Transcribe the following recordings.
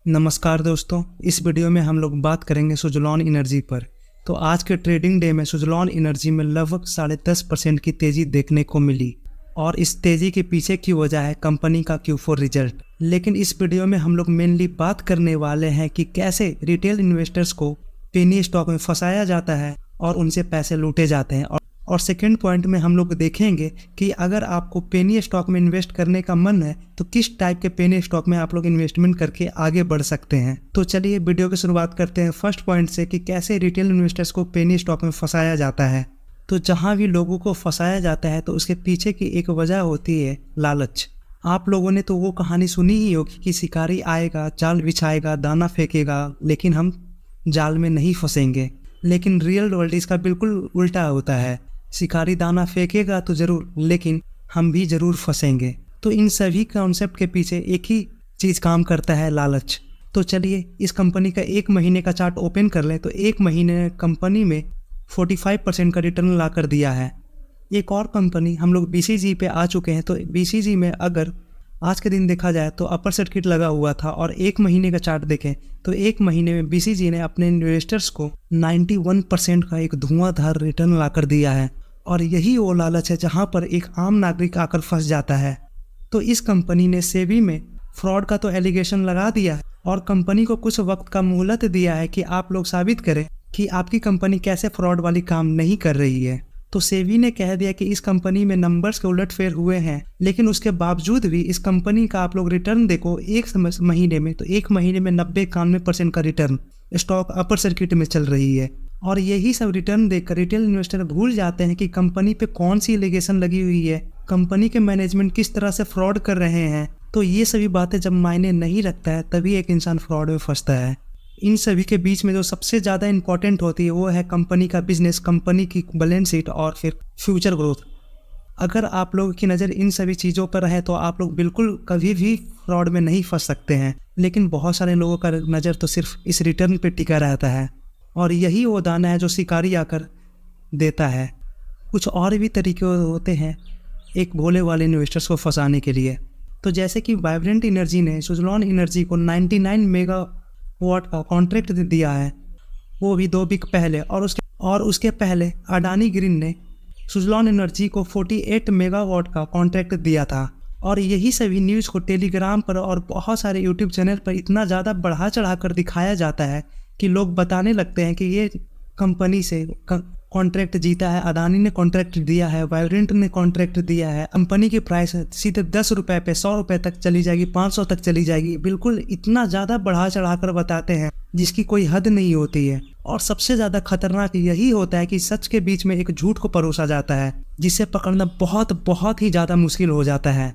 नमस्कार दोस्तों, इस वीडियो में हम लोग बात करेंगे सुज़लोन एनर्जी पर। तो आज के ट्रेडिंग डे में सुज़लोन एनर्जी में लगभग 10.5% की तेज़ी देखने को मिली और इस तेज़ी के पीछे की वजह है कंपनी का Q4 रिजल्ट। लेकिन इस वीडियो में हम लोग मेनली बात करने वाले हैं कि कैसे रिटेल इन्वेस्टर्स को पेनी स्टॉक में फंसाया जाता है और उनसे पैसे लूटे जाते हैं। और सेकंड पॉइंट में हम लोग देखेंगे कि अगर आपको पेनी स्टॉक में इन्वेस्ट करने का मन है तो किस टाइप के पेनी स्टॉक में आप लोग इन्वेस्टमेंट करके आगे बढ़ सकते हैं। तो चलिए वीडियो की शुरुआत करते हैं फर्स्ट पॉइंट से कि कैसे रिटेल इन्वेस्टर्स को पेनी स्टॉक में फंसाया जाता है। तो जहाँ भी लोगों को फंसाया जाता है तो उसके पीछे की एक वजह होती है लालच। आप लोगों ने तो वो कहानी सुनी ही होगी कि शिकारी आएगा, जाल बिछाएगा, दाना फेंकेगा, लेकिन हम जाल में नहीं फंसेंगे। लेकिन रियल वर्ल्ड इसका बिल्कुल उल्टा होता है। शिकारी दाना फेंकेगा तो ज़रूर, लेकिन हम भी ज़रूर फंसेंगे। तो इन सभी कॉन्सेप्ट के पीछे एक ही चीज़ काम करता है, लालच। तो चलिए इस कंपनी का एक महीने का चार्ट ओपन कर लें। तो एक महीने में कंपनी में 45% का रिटर्न ला कर दिया है। एक और कंपनी हम लोग BCG पे आ चुके हैं। तो BCG में अगर आज के दिन देखा जाए तो अपर सर्किट लगा हुआ था और एक महीने का चार्ट देखें तो एक महीने में BCG ने अपने इन्वेस्टर्स को 91% का एक धुआंधार रिटर्न ला कर दिया है। और यही वो लालच है जहां पर एक आम नागरिक आकर फंस जाता है। तो इस कंपनी ने सेबी में फ्रॉड का तो एलिगेशन लगा दिया है और कंपनी को कुछ वक्त का मोहलत दिया है कि आप लोग साबित करें कि आपकी कंपनी कैसे फ्रॉड वाली काम नहीं कर रही है। तो सेबी ने कह दिया कि इस कंपनी में नंबर्स के उलटफेर हुए हैं, लेकिन उसके बावजूद भी इस कंपनी का आप लोग रिटर्न देखो एक महीने में, तो एक महीने में 90-91% का रिटर्न स्टॉक अपर सर्किट में चल रही है। और यही सब रिटर्न देखकर रिटेल इन्वेस्टर भूल जाते हैं कि कंपनी पे कौन सी एलिगेशन लगी हुई है, कंपनी के मैनेजमेंट किस तरह से फ्रॉड कर रहे हैं। तो ये सभी बातें जब मायने नहीं रखता है तभी एक इंसान फ्रॉड में फंसता है। इन सभी के बीच में जो सबसे ज़्यादा इंपॉर्टेंट होती है वो है कंपनी का बिजनेस, कंपनी की बैलेंस शीट और फिर फ्यूचर ग्रोथ। अगर आप लोगों की नज़र इन सभी चीज़ों पर है तो आप लोग बिल्कुल कभी भी फ्रॉड में नहीं फंस सकते हैं। लेकिन बहुत सारे लोगों का नज़र तो सिर्फ इस रिटर्न पे टिका रहता है और यही वो दाना है जो शिकारी आकर देता है। कुछ और भी तरीके होते हैं एक भोले वाले इन्वेस्टर्स को फंसाने के लिए। तो जैसे कि वाइब्रेंट एनर्जी ने सुज़लोन एनर्जी को 99 मेगावाट का कॉन्ट्रैक्ट दिया है, वो भी 2 वीक पहले। और उसके पहले अडानी ग्रीन ने सुज़लोन एनर्जी को 48 मेगावाट का कॉन्ट्रैक्ट दिया था। और यही सभी न्यूज़ को टेलीग्राम पर और बहुत सारे यूट्यूब चैनल पर इतना ज़्यादा बढ़ा चढ़ा कर दिखाया जाता है कि लोग बताने लगते हैं कि ये कंपनी से कॉन्ट्रैक्ट जीता है, अडानी ने कॉन्ट्रैक्ट दिया है, वाइब्रेंट ने कॉन्ट्रैक्ट दिया है। कंपनी की प्राइस सीधे 10 रुपये पे 100 रुपये तक चली जाएगी, 500 तक चली जाएगी। बिल्कुल इतना ज़्यादा बढ़ा चढ़ा कर बताते हैं जिसकी कोई हद नहीं होती है। और सबसे ज़्यादा खतरनाक यही होता है कि सच के बीच में एक झूठ को परोसा जाता है जिसे पकड़ना बहुत ही ज़्यादा मुश्किल हो जाता है।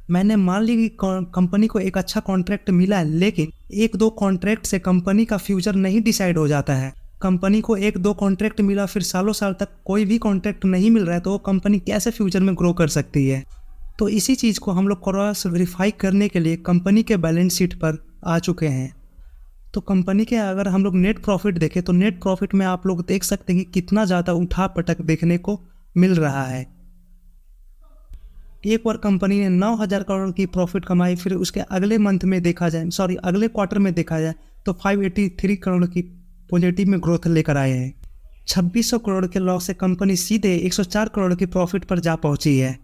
मैंने मान ली कि कंपनी को एक अच्छा कॉन्ट्रैक्ट मिला है, लेकिन 1-2 कॉन्ट्रैक्ट से कंपनी का फ्यूचर नहीं डिसाइड हो जाता है। कंपनी को 1-2 कॉन्ट्रैक्ट मिला फिर सालों साल तक कोई भी कॉन्ट्रैक्ट नहीं मिल रहा है तो वो कंपनी कैसे फ्यूचर में ग्रो कर सकती है। तो इसी चीज़ को हम लोग क्रॉस वेरीफाई करने के लिए कंपनी के बैलेंस शीट पर आ चुके हैं। तो कंपनी के अगर हम लोग नेट प्रॉफिट देखें तो नेट प्रॉफिट में आप लोग देख सकते हैं कि कितना ज़्यादा उठा पटक देखने को मिल रहा है। एक बार कंपनी ने 9,000 करोड़ की प्रॉफिट कमाई, फिर उसके अगले मंथ में देखा जाए, अगले क्वार्टर में देखा जाए तो 583 करोड़ की पॉजिटिव में ग्रोथ लेकर आए हैं। 2600 करोड़ के लॉस से कंपनी सीधे 104 करोड़ की प्रॉफिट पर जा पहुंची है।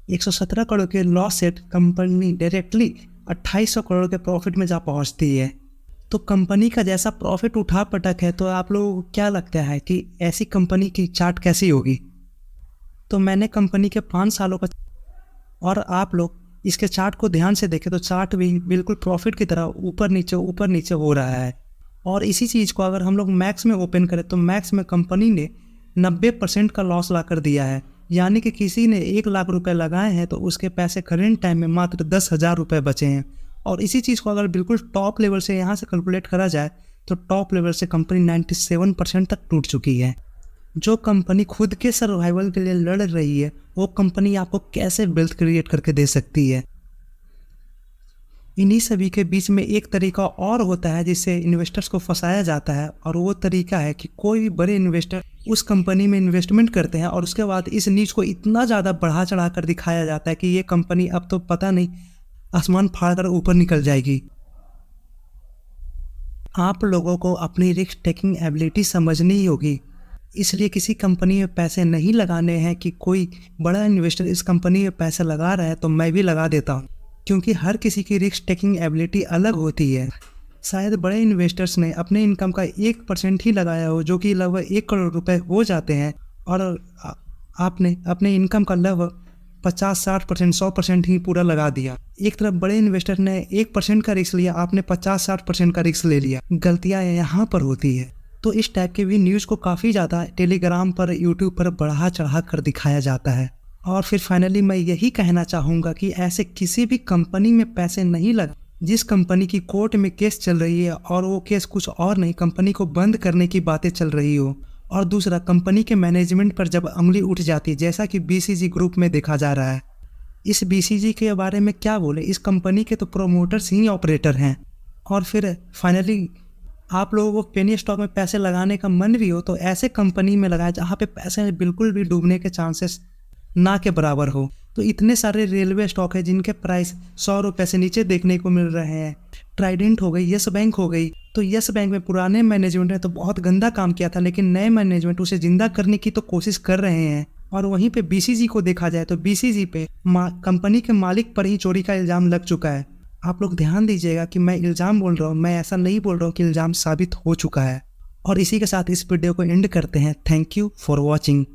117 करोड़ के लॉस से कंपनी डायरेक्टली 2800 करोड़ के प्रॉफिट में जा पहुंचती है। तो कंपनी का जैसा प्रॉफिट उठा पटक है तो आप लोगों को क्या लगता है कि ऐसी कंपनी की चार्ट कैसी होगी? तो मैंने कंपनी के 5 सालों का और आप लोग इसके चार्ट को ध्यान से देखें तो चार्ट भी बिल्कुल प्रॉफिट की तरह ऊपर नीचे हो रहा है। और इसी चीज़ को अगर हम लोग मैक्स में ओपन करें तो मैक्स में कंपनी ने 90% का लॉस ला कर दिया है। यानी कि किसी ने 1 लाख रुपए लगाए हैं तो उसके पैसे करेंट टाइम में मात्र 10,000 रुपये बचे हैं। और इसी चीज़ को अगर बिल्कुल टॉप लेवल से यहाँ से कैलकुलेट करा जाए तो टॉप लेवल से कंपनी 97% तक टूट चुकी है। जो कंपनी खुद के सर्वाइवल के लिए लड़ रही है वो कंपनी आपको कैसे वेल्थ क्रिएट करके दे सकती है? इन्हीं सभी के बीच में एक तरीका और होता है जिससे इन्वेस्टर्स को फंसाया जाता है, और वो तरीका है कि कोई भी बड़े इन्वेस्टर उस कंपनी में इन्वेस्टमेंट करते हैं और उसके बाद इस न्यूज़ को इतना ज़्यादा बढ़ा चढ़ा कर दिखाया जाता है कि ये कंपनी अब तो पता नहीं आसमान फाड़ कर ऊपर निकल जाएगी। आप लोगों को अपनी रिस्क टेकिंग एबिलिटी समझनी ही होगी। इसलिए किसी कंपनी में पैसे नहीं लगाने हैं कि कोई बड़ा इन्वेस्टर इस कंपनी में पैसा लगा रहा है तो मैं भी लगा देता हूँ, क्योंकि हर किसी की रिस्क टेकिंग एबिलिटी अलग होती है। शायद बड़े इन्वेस्टर्स ने अपने इनकम का 1% ही लगाया हो, जो कि लगभग 1 करोड़ रुपए हो जाते हैं, और आपने अपने इनकम का लगभग 50-60%, 100% ही पूरा लगा दिया। एक तरफ बड़े इन्वेस्टर ने 1% का रिस्क लिया, आपने 50-60% का रिस्क ले लिया। गलतियाँ यहाँ पर होती है। तो इस टाइप के भी न्यूज़ को काफ़ी ज़्यादा टेलीग्राम पर, यूट्यूब पर बढ़ा चढ़ा कर दिखाया जाता है। और फिर फाइनली मैं यही कहना चाहूँगा कि ऐसे किसी भी कंपनी में पैसे नहीं लगा जिस कंपनी की कोर्ट में केस चल रही है और वो केस कुछ और नहीं, कंपनी को बंद करने की बातें चल रही हो। और दूसरा, कंपनी के मैनेजमेंट पर जब उंगली उठ जाती है, जैसा कि बीसीजी ग्रुप में देखा जा रहा है। इस बीसीजी के बारे में क्या बोले, इस कंपनी के तो प्रोमोटर्स ही ऑपरेटर हैं। और फिर फाइनली आप लोगों को पेनी स्टॉक में पैसे लगाने का मन भी हो तो ऐसे कंपनी में लगाए जहाँ पे पैसे बिल्कुल भी डूबने के चांसेस ना के बराबर हो। तो इतने सारे रेलवे स्टॉक है जिनके प्राइस 100 रुपये से नीचे देखने को मिल रहे हैं। ट्राइडेंट हो गई, यस बैंक हो गई। तो यस बैंक में पुराने मैनेजमेंट ने तो बहुत गंदा काम किया था, लेकिन नए मैनेजमेंट उसे जिंदा करने की तो कोशिश कर रहे हैं। और वहीं पे बीसीजी को देखा जाए तो बीसीजी पे कंपनी के मालिक पर ही चोरी का इल्ज़ाम लग चुका है। आप लोग ध्यान दीजिएगा कि मैं इल्ज़ाम बोल रहा हूँ, मैं ऐसा नहीं बोल रहा हूँ कि इल्ज़ाम साबित हो चुका है। और इसी के साथ इस वीडियो को एंड करते हैं। Thank you for watching.